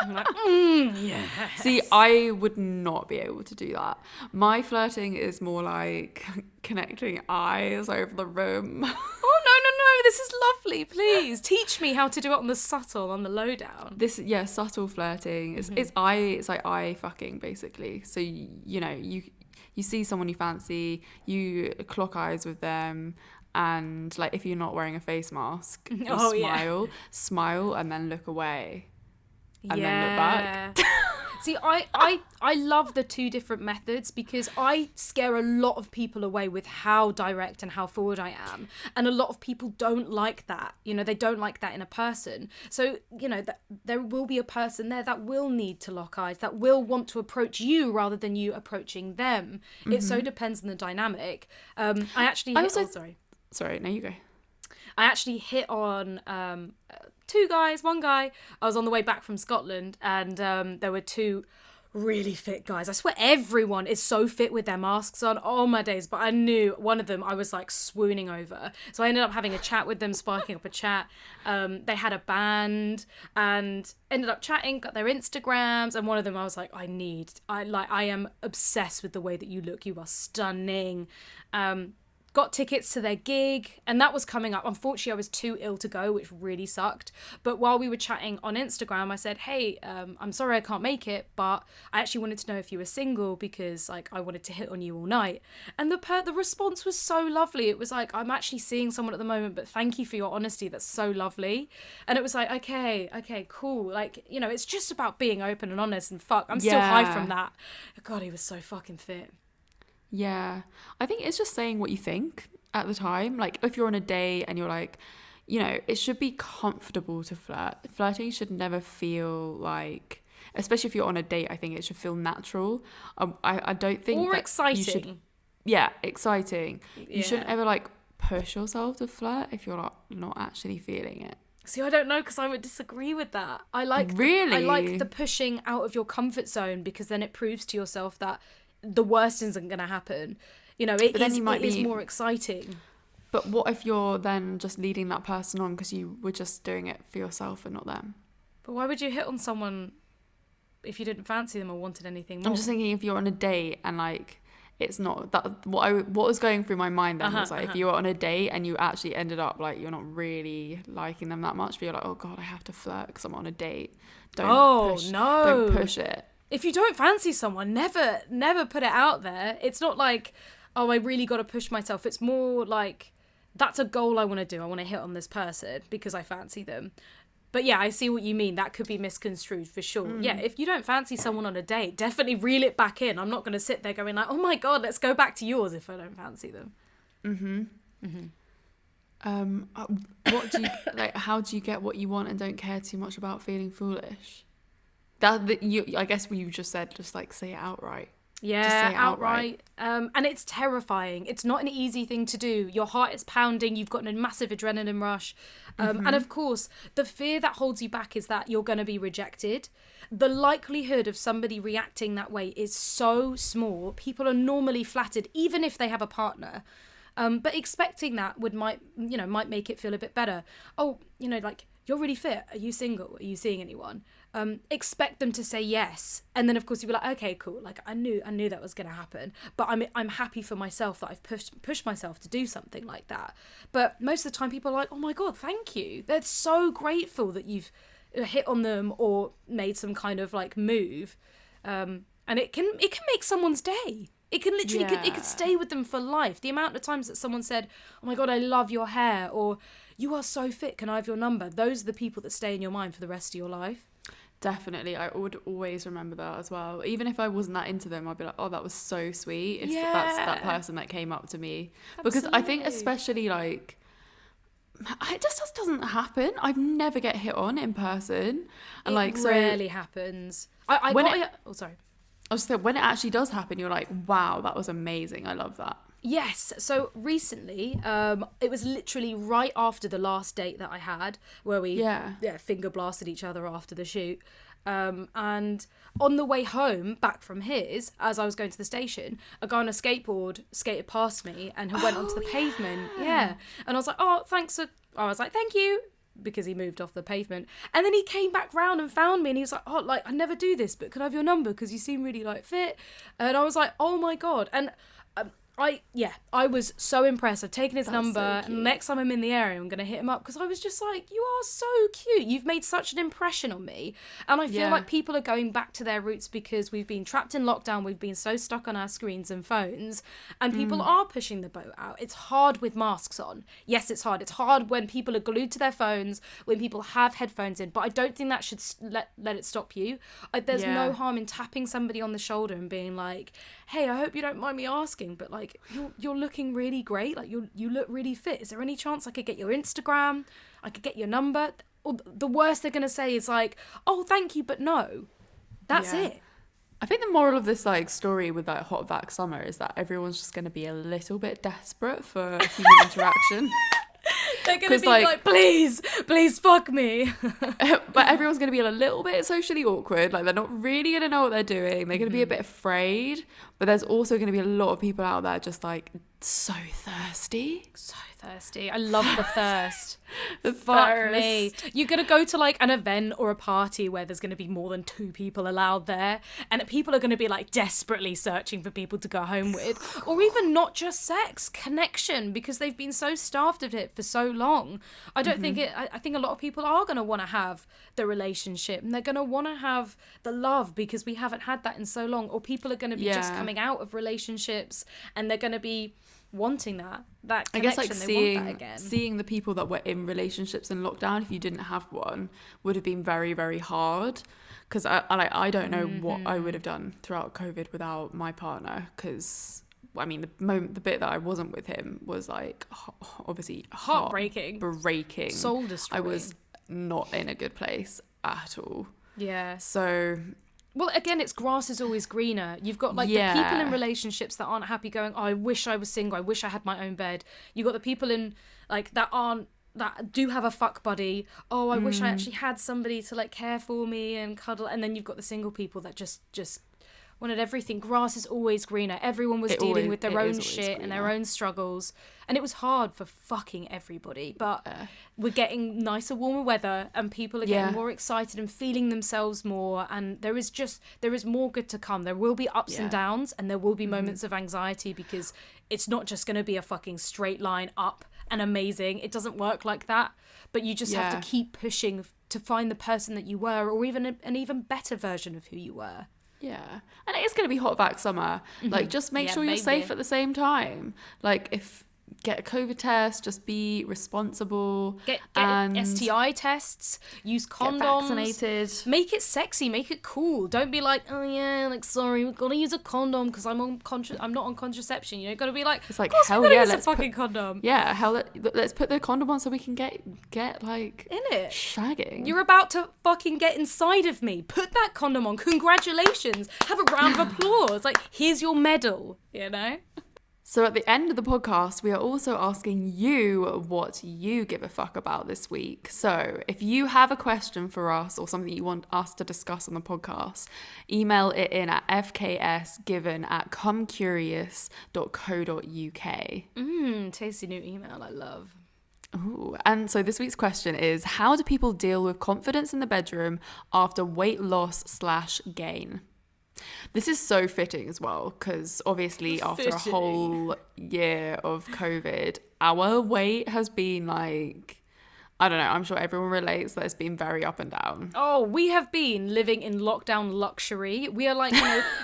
I'm like, yes. See, I would not be able to do that. My flirting is more like connecting eyes over the room. Oh, no, this is lovely. Please teach me how to do it on the subtle, on the lowdown. Subtle flirting. It's like eye fucking, basically. So, you know, you see someone you fancy, you clock eyes with them, and like if you're not wearing a face mask, you smile and then look away. And then look back. See, I love the two different methods, because I scare a lot of people away with how direct and how forward I am. And a lot of people don't like that. You know, they don't like that in a person. So, you know, there will be a person there that will need to lock eyes, that will want to approach you rather than you approaching them. It so depends on the dynamic. Sorry, no, you go. I actually hit on one guy. I was on the way back from Scotland, and there were two really fit guys. I swear everyone is so fit with their masks on. Oh my days. But I knew one of them I was like swooning over. So I ended up having a chat with them, sparking up a chat. They had a band and ended up chatting, got their Instagrams, and one of them I was like, I am obsessed with the way that you look. You are stunning. Got tickets to their gig, and that was coming up. Unfortunately, I was too ill to go, which really sucked. But while we were chatting on Instagram, I said, hey, I'm sorry I can't make it, but I actually wanted to know if you were single, because like I wanted to hit on you all night. And the response was so lovely. It was like, I'm actually seeing someone at the moment, but thank you for your honesty. That's so lovely. And it was like, okay, cool. Like, you know, it's just about being open and honest, and fuck, I'm still high from that. God, he was so fucking fit. Yeah, I think it's just saying what you think at the time. Like, if you're on a date and you're like, you know, it should be comfortable to flirt. Flirting should never feel like, especially if you're on a date, I think it should feel natural. I don't think or that exciting. You should, yeah, exciting. You shouldn't ever like push yourself to flirt if you're not actually feeling it. See, I don't know, because I would disagree with that. I like the pushing out of your comfort zone, because then it proves to yourself that the worst isn't going to happen. You know, it is more exciting. But what if you're then just leading that person on because you were just doing it for yourself and not them? But why would you hit on someone if you didn't fancy them or wanted anything more? I'm just thinking, if you're on a date and like it's not that, what was going through my mind then was like, if you were on a date and you actually ended up like you're not really liking them that much, but you're like, oh god, I have to flirt because I'm on a date. Don't push it. If you don't fancy someone, never put it out there. It's not like, oh, I really got to push myself. It's more like, that's a goal I want to do. I want to hit on this person because I fancy them. But yeah, I see what you mean. That could be misconstrued for sure. Yeah, if you don't fancy someone on a date, definitely reel it back in. I'm not going to sit there going like, oh my God, let's go back to yours if I don't fancy them. What do you like? How do you get what you want and don't care too much about feeling foolish? I guess what you just said, just like say it outright. Yeah, just say it outright. And it's terrifying. It's not an easy thing to do. Your heart is pounding. You've got a massive adrenaline rush. And of course, the fear that holds you back is that you're going to be rejected. The likelihood of somebody reacting that way is so small. People are normally flattered, even if they have a partner. But expecting that might make it feel a bit better. Oh, like, you're really fit. Are you single? Are you seeing anyone? Expect them to say yes, and then of course you'll be like, okay, cool. Like I knew that was going to happen, but I'm happy for myself that I've pushed myself to do something like that. But most of the time, people are like, oh my God, thank you. They're so grateful that you've hit on them or made some kind of like move, and it can make someone's day. It can literally, it could stay with them for life. The amount of times that someone said, oh my God, I love your hair, or you are so fit, can I have your number? Those are the people that stay in your mind for the rest of your life. Definitely. I would always remember that as well. Even if I wasn't that into them, I'd be like, oh, that was so sweet. If that's that person that came up to me. Because I think especially like, it just doesn't happen. I never get hit on in person. And it rarely happens. Sorry. I was saying, when it actually does happen, you're like, wow, that was amazing. I love that. Yes. So recently, it was literally right after the last date that I had, where we finger blasted each other after the shoot. And on the way home back from his, as I was going to the station, a guy on a skateboard skated past me and went onto the pavement. Yeah. And I was like, oh, thank you. Because he moved off the pavement, and then he came back round and found me, and he was like, oh, like, I never do this, but can I have your number, because you seem really like fit? And I was like, oh my God. And I was so impressed. I've taken his number, and next time I'm in the area, I'm going to hit him up, because I was just like, you are so cute. You've made such an impression on me. And I feel like people are going back to their roots because we've been trapped in lockdown. We've been so stuck on our screens and phones, and people are pushing the boat out. It's hard with masks on. Yes, it's hard. It's hard when people are glued to their phones, when people have headphones in, but I don't think that should let it stop you. There's no harm in tapping somebody on the shoulder and being like, hey, I hope you don't mind me asking, but like, you're looking really great. Like you look really fit. Is there any chance I could get your Instagram? I could get your number? Or the worst they're gonna say is like, oh, thank you, but no. That's it. I think the moral of this like story with that hot VAX summer is that everyone's just gonna be a little bit desperate for human interaction. They're going to be like, please fuck me. But everyone's going to be a little bit socially awkward. Like, they're not really going to know what they're doing. They're going to be a bit afraid. But there's also going to be a lot of people out there just like so thirsty. So thirsty. I love the thirst. Fuck me. You're going to go to like an event or a party where there's going to be more than 2 people allowed there. And people are going to be like desperately searching for people to go home with. Or even not just sex, connection, because they've been so starved of it for so long. I don't think I think a lot of people are going to want to have the relationship, and they're going to want to have the love because we haven't had that in so long. Or people are going to be just coming out of relationships and they're going to be wanting that connection. I guess like seeing the people that were in relationships in lockdown, if you didn't have one, would have been very, very hard. Because I don't know what I would have done throughout COVID without my partner. Because I mean, the bit that I wasn't with him was like obviously heartbreaking, soul destroying. I was not in a good place at all. Yeah. So. Well, again, it's grass is always greener. You've got like the people in relationships that aren't happy going, oh, I wish I was single. I wish I had my own bed. You've got the people in like that do have a fuck buddy. Oh, I wish I actually had somebody to like care for me and cuddle. And then you've got the single people that just wanted everything. Grass is always greener. Everyone was dealing with their own shit and their own struggles. And it was hard for fucking everybody. But we're getting nicer, warmer weather and people are getting more excited and feeling themselves more. And there is more good to come. There will be ups and downs and there will be moments of anxiety because it's not just going to be a fucking straight line up and amazing. It doesn't work like that. But you just have to keep pushing to find the person that you were or even an even better version of who you were. Yeah. And it is going to be hot vax summer. Like, just make sure you're safe at the same time. Like, get a COVID test, just be responsible. Get STI tests, use condoms. Get vaccinated. Make it sexy, make it cool. Don't be like, oh yeah, like, sorry, we've got to use a condom because I'm not on contraception. You know, got to be like, it's like, hell yeah, let's fucking condom. Yeah, let's put the condom on so we can get like in it shagging. You're about to fucking get inside of me. Put that condom on. Congratulations. Have a round of applause. Like, here's your medal, you know? So at the end of the podcast, we are also asking you what you give a fuck about this week. So if you have a question for us or something you want us to discuss on the podcast, email it in at fksgiven@comecurious.co.uk. Tasty new email, I love. Ooh, and so this week's question is, how do people deal with confidence in the bedroom after weight loss/gain? This is so fitting as well, because obviously after a whole year of COVID, our weight has been like, I don't know, I'm sure everyone relates that it's been very up and down. Oh, we have been living in lockdown luxury. We are like,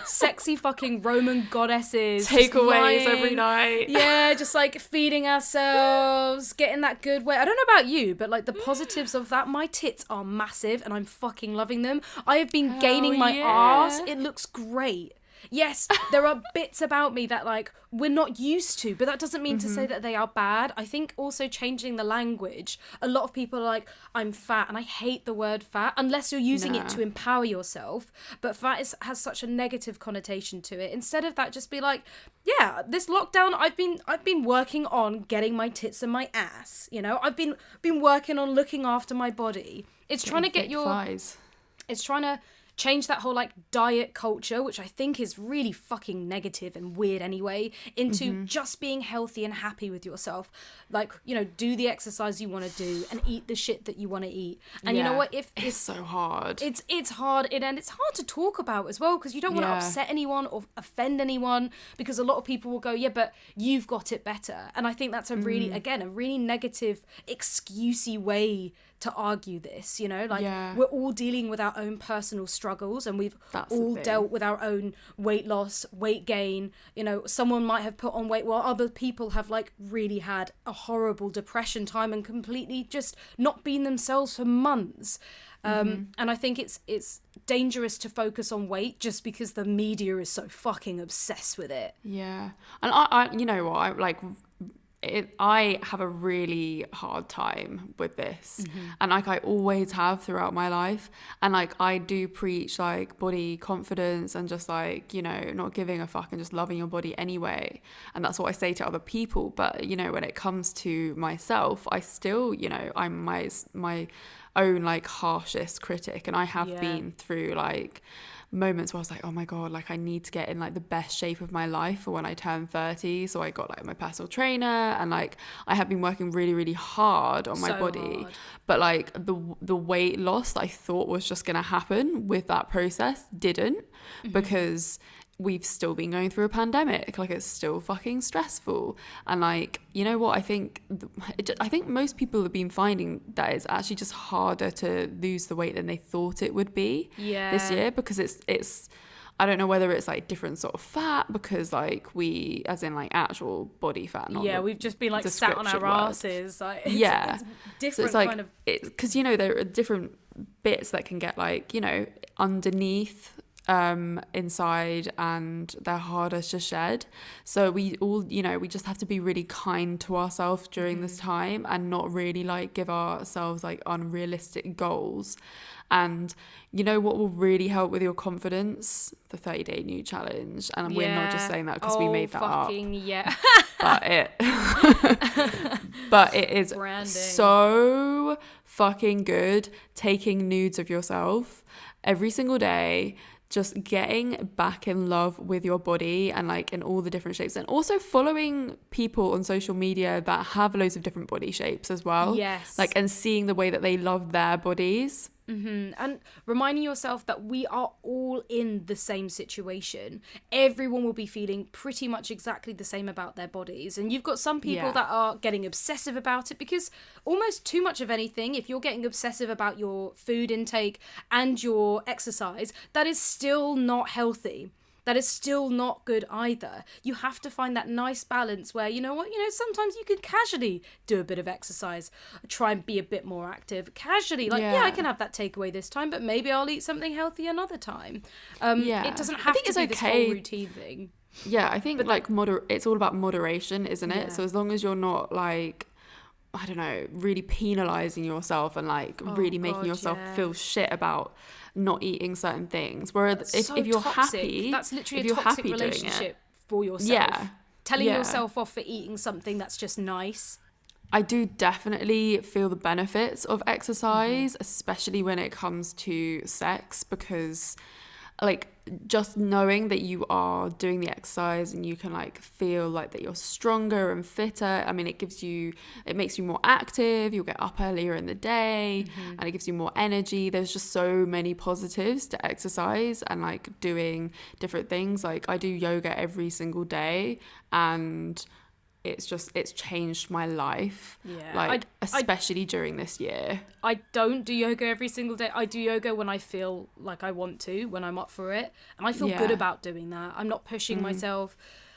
sexy fucking Roman goddesses. Takeaways every night. Yeah, just like feeding ourselves, getting that good weight. I don't know about you, but like the positives of that, my tits are massive and I'm fucking loving them. I have been gaining my ass. It looks great. Yes, there are bits about me that like we're not used to, but that doesn't mean to say that they are bad. I think also changing the language. A lot of people are like, I'm fat, and I hate the word fat unless you're using it to empower yourself. But fat has such a negative connotation to it. Instead of that, just be like, yeah, this lockdown, I've been working on getting my tits and my ass. You know, I've been working on looking after my body. It's trying to get your thighs. It's trying to change that whole like diet culture, which I think is really fucking negative and weird anyway, into just being healthy and happy with yourself. Like, you know, do the exercise you want to do and eat the shit that you want to eat. And you know what? If it's so hard. It's hard, and it's hard to talk about as well, because you don't want to upset anyone or offend anyone, because a lot of people will go, yeah, but you've got it better. And I think that's a really, again, a really negative, excusey way to argue this, you know, like we're all dealing with our own personal struggles, and we've all dealt with our own weight loss, weight gain. You know, someone might have put on weight while other people have like really had a horrible depression time and completely just not been themselves for months. And I think it's dangerous to focus on weight just because the media is so fucking obsessed with it. Yeah. And I you know what, I like, I have a really hard time with this, and like I always have throughout my life, and like I do preach like body confidence and just like, you know, not giving a fuck and just loving your body anyway, and that's what I say to other people. But you know, when it comes to myself, I still, you know, I'm my own like harshest critic, and I have been through like moments where I was like, oh my god, like I need to get in like the best shape of my life for when I turn 30. So I got like my personal trainer, and like I have been working really, really hard on my body. But like the weight loss that I thought was just gonna happen with that process didn't, because we've still been going through a pandemic. Like it's still fucking stressful, and like, you know what, I think most people have been finding that it's actually just harder to lose the weight than they thought it would be this year, because it's I don't know whether it's like different sort of fat, because like we, as in like actual body fat, not we've just been like sat on our asses, like it's different, so it's like, kind of, because you know there are different bits that can get like, you know, underneath inside, and they're harder to shed. So we all, you know, we just have to be really kind to ourselves during this time, and not really like give ourselves like unrealistic goals. And you know what will really help with your confidence? The 30-day nude challenge. And we're not just saying that because we made that up. But it is branding. So fucking good, taking nudes of yourself every single day, just getting back in love with your body and like in all the different shapes, and also following people on social media that have loads of different body shapes as well. Yes. Like, and seeing the way that they love their bodies. And reminding yourself that we are all in the same situation. Everyone will be feeling pretty much exactly the same about their bodies, and you've got some people that are getting obsessive about it, because almost too much of anything, if you're getting obsessive about your food intake and your exercise, that is still not healthy. That is still not good either. You have to find that nice balance where, you know what, you know, sometimes you can casually do a bit of exercise, try and be a bit more active casually. Like, I can have that takeaway this time, but maybe I'll eat something healthy another time. It doesn't have to be this whole routine thing. Yeah, I think, but like it's all about moderation, isn't it? So as long as you're not like, I don't know, really penalizing yourself and like really making yourself feel shit about not eating certain things. Whereas if you're toxic. Happy, that's literally a toxic relationship for yourself. Telling yourself off for eating something that's just nice. I do definitely feel the benefits of exercise, especially when it comes to sex, because like just knowing that you are doing the exercise and you can like feel like that you're stronger and fitter. I mean, it makes you more active. You'll get up earlier in the day, and it gives you more energy. There's just so many positives to exercise and like doing different things. Like I do yoga every single day, and it's changed my life. Especially during this year. I don't do yoga every single day. I do yoga when I feel like I want to, when I'm up for it, and I feel good about doing that. I'm not pushing myself.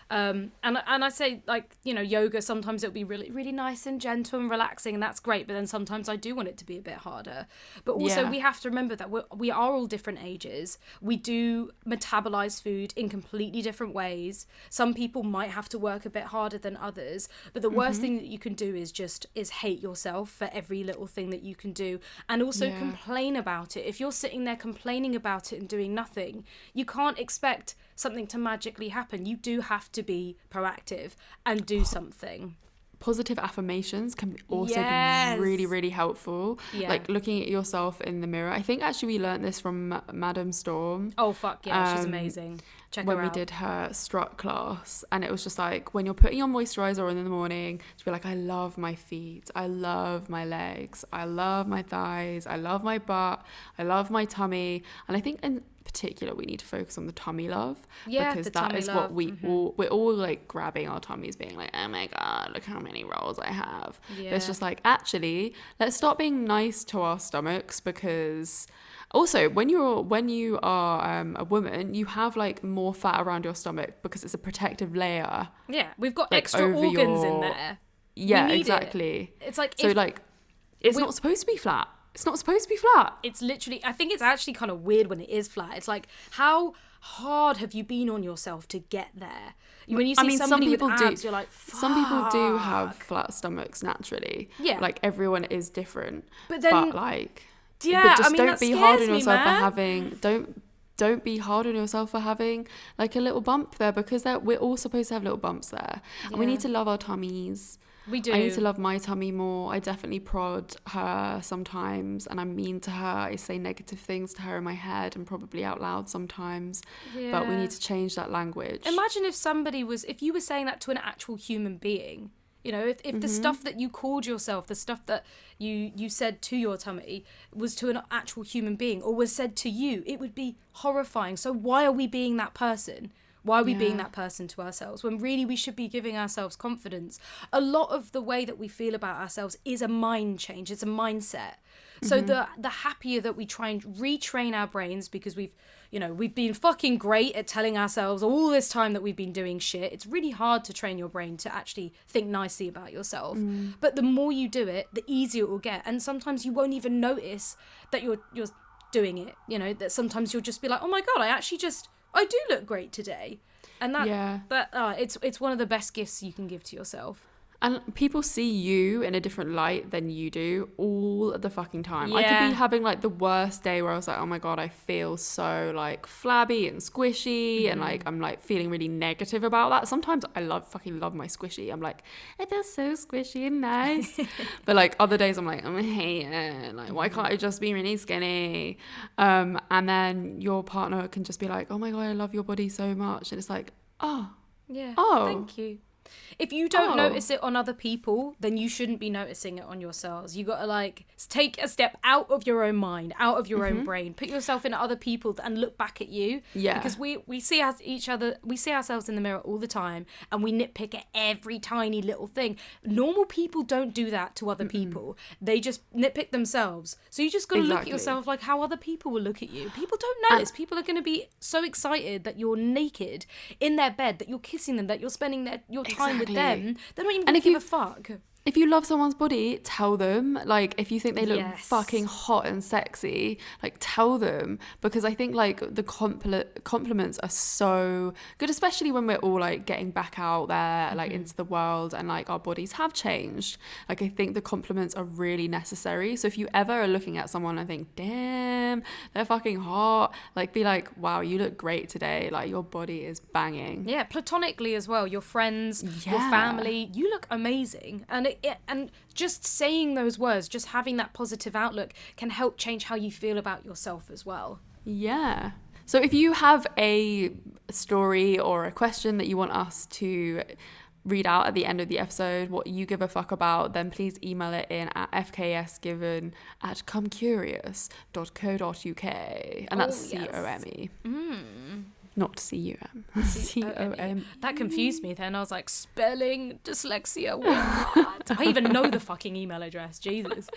And I say, like, you know, yoga, sometimes it'll be really, really nice and gentle and relaxing, and that's great, but then sometimes I do want it to be a bit harder. But also we have to remember that we are all different ages. We do metabolize food in completely different ways. Some people might have to work a bit harder than others, but the worst thing that you can do is hate yourself for every little thing that you can do, and also complain about it. If you're sitting there complaining about it and doing nothing, you can't expect something to magically happen. You do have to be proactive and do something. Positive affirmations can also be really, really helpful. Like looking at yourself in the mirror. I think actually we learnt this from Madam Storm. Oh fuck yeah, she's amazing. Check her out. When we did her strut class, and it was just like, when you're putting your moisturizer on in the morning, to be like, I love my feet, I love my legs, I love my thighs, I love my butt, I love my tummy. And I think in particular we need to focus on the tummy love, because that is what we're all like grabbing our tummies, being like, oh my god, look how many rolls I have. It's just like, actually, let's stop being nice to our stomachs, because also when you are a woman, you have like more fat around your stomach because it's a protective layer. We've got like extra organs in there. Exactly. It's like, so like it's not supposed to be flat. It's not supposed to be flat. It's literally, I think it's actually kind of weird when it is flat. It's like, how hard have you been on yourself to get there? When you see somebody with abs, you're like, fuck. Some people do have flat stomachs naturally. Yeah. Like, everyone is different. But then, like, yeah, but just I mean, don't that be hard on scares me, yourself for man. having, don't be hard on yourself for having like a little bump there, because we're all supposed to have little bumps there. And we need to love our tummies. We do. I need to love my tummy more. I definitely prod her sometimes, and I'm mean to her. I say negative things to her in my head and probably out loud sometimes. Yeah. But we need to change that language. Imagine if you were saying that to an actual human being. You know, if the stuff that you called yourself, the stuff that you said to your tummy was to an actual human being or was said to you, it would be horrifying. So why are we being that person? Why are we being that person to ourselves when really we should be giving ourselves confidence? A lot of the way that we feel about ourselves is a mind change. It's a mindset. So the happier that we try and retrain our brains, because we've been fucking great at telling ourselves all this time that we've been doing shit. It's really hard to train your brain to actually think nicely about yourself. But the more you do it, the easier it will get. And sometimes you won't even notice that you're doing it. You know, that sometimes you'll just be like, oh my God, I do look great today. And it's one of the best gifts you can give to yourself. And people see you in a different light than you do all the fucking time. Yeah. I could be having like the worst day where I was like, oh my God, I feel so like flabby and squishy and like I'm like feeling really negative about that. Sometimes I fucking love my squishy. I'm like, it feels so squishy and nice. But like other days I'm like, I hate it. Like, why can't I just be really skinny? And then your partner can just be like, oh my God, I love your body so much. And it's like, Thank you. If you don't notice it on other people, then you shouldn't be noticing it on yourselves. You got to like take a step out of your own mind, out of your own brain, put yourself in other people and look back at you. Yeah. Because we see ourselves in the mirror all the time and we nitpick at every tiny little thing. Normal people don't do that to other people. They just nitpick themselves. So you just got to look at yourself like how other people will look at you. People don't notice. People are going to be so excited that you're naked in their bed, that you're kissing them, that you're spending your time with them. They're not even going to give a fuck. If you love someone's body, tell them. Like, if you think they look fucking hot and sexy, like, tell them. Because I think, like, the compliments are so good, especially when we're all, like, getting back out there, like, into the world and, like, our bodies have changed. Like, I think the compliments are really necessary. So if you ever are looking at someone and think, damn, they're fucking hot, like, be like, wow, you look great today. Like, your body is banging. Yeah, platonically as well. Your friends, your family, you look amazing. And just saying those words, just having that positive outlook can help change how you feel about yourself as well. Yeah. So if you have a story or a question that you want us to read out at the end of the episode, what you give a fuck about, then please email it in at fksgiven@comecurious.co.uk. And that's COME. Not CUM. COME. That confused me then. I was like, spelling, dyslexia, what? I even know the fucking email address. Jesus.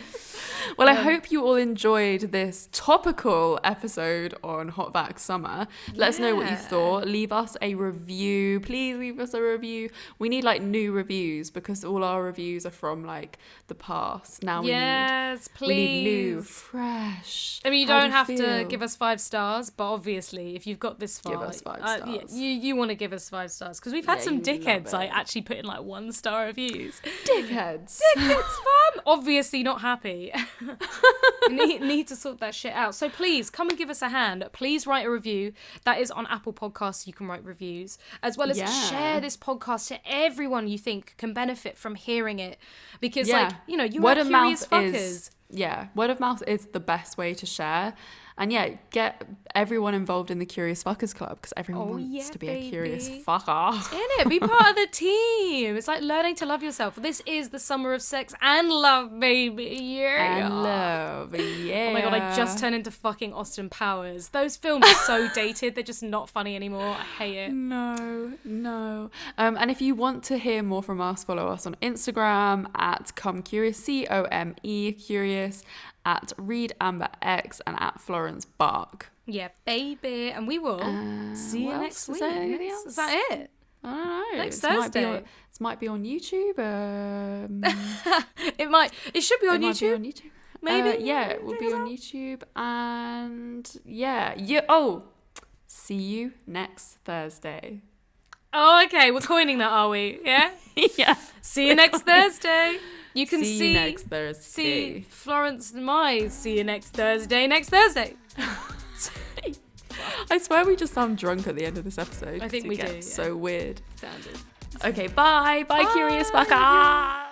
Well, I hope you all enjoyed this topical episode on Hot VAX Summer. Let us know what you thought. Leave us a review. Please leave us a review. We need like new reviews because all our reviews are from like the past. Now we need new, fresh. I mean, you don't have to give us 5 stars, but obviously, if you've got this far, give us 5 stars. You want to give us 5 stars because we've had some dickheads like actually put in like 1-star reviews. Dickheads, fam. Obviously not happy. need to sort that shit out. So please come and give us a hand. Please write a review. That is on Apple Podcasts. You can write reviews as well as share this podcast to everyone you think can benefit from hearing it because like you know you are curious fuckers. Word of mouth is the best way to share. And get everyone involved in the Curious Fuckers Club because everyone wants to be a curious fucker. Innit? Be part of the team. It's like learning to love yourself. This is the summer of sex and love, baby. Yeah. And love, yeah. Oh my God, I just turned into fucking Austin Powers. Those films are so dated. They're just not funny anymore. I hate it. No. And if you want to hear more from us, follow us on Instagram at Come Curious, COME Curious, at Read Amber X and at Florence Bark. Yeah, baby. And we will see you next week. Is that it? I don't know. Next Thursday. It might be on YouTube. It should be on YouTube. Might be on YouTube. Maybe. It will be on YouTube. And See you next Thursday. Oh, okay. We're coining that, are we? Yeah? Yeah. See you next Thursday. You can See you next Thursday. See Florence and Mai. See you next Thursday. Next Thursday. I swear we just sound drunk at the end of this episode. I think we do. So weird. Standard. Okay, bye. Bye, Curious Baka.